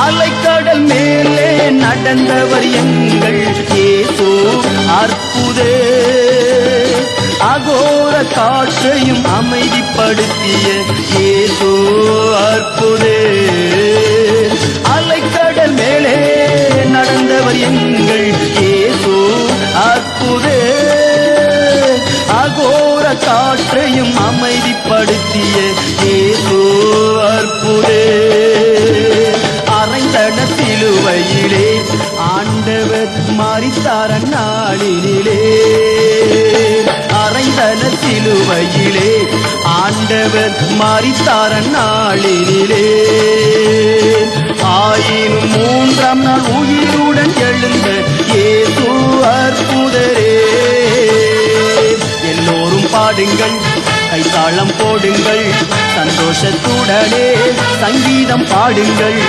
அலைக்கடல் மேலே நடந்தவர் எங்கள் இயேசு அற்புதே. அகோர காற்றையும் அமைதிப்படுத்திய இயேசு அற்புதே. அலைக்கடல் மேலே நடந்தவர் எங்கள் இயேசு அற்புதே. அகோர காற்றையும் அமைதிப்படுத்திய இயேசு அற்புதே. அறைந்தன சிலுவையிலே ஆண்டவர் மரித்தார் அந்நாளினிலே. அறைந்தன சிலுவையிலே ஆண்டவர் மரித்தார் அந்நாளினிலே. ஆயினும் மூன்றாம் நாள் உயிருடன் எழுந்த இயேசு அற்புதரே. எல்லோரும் பாடுங்கள், கைத்தாளம் போடுங்கள், சந்தோஷத்துடனே சங்கீதம் பாடுங்கள்.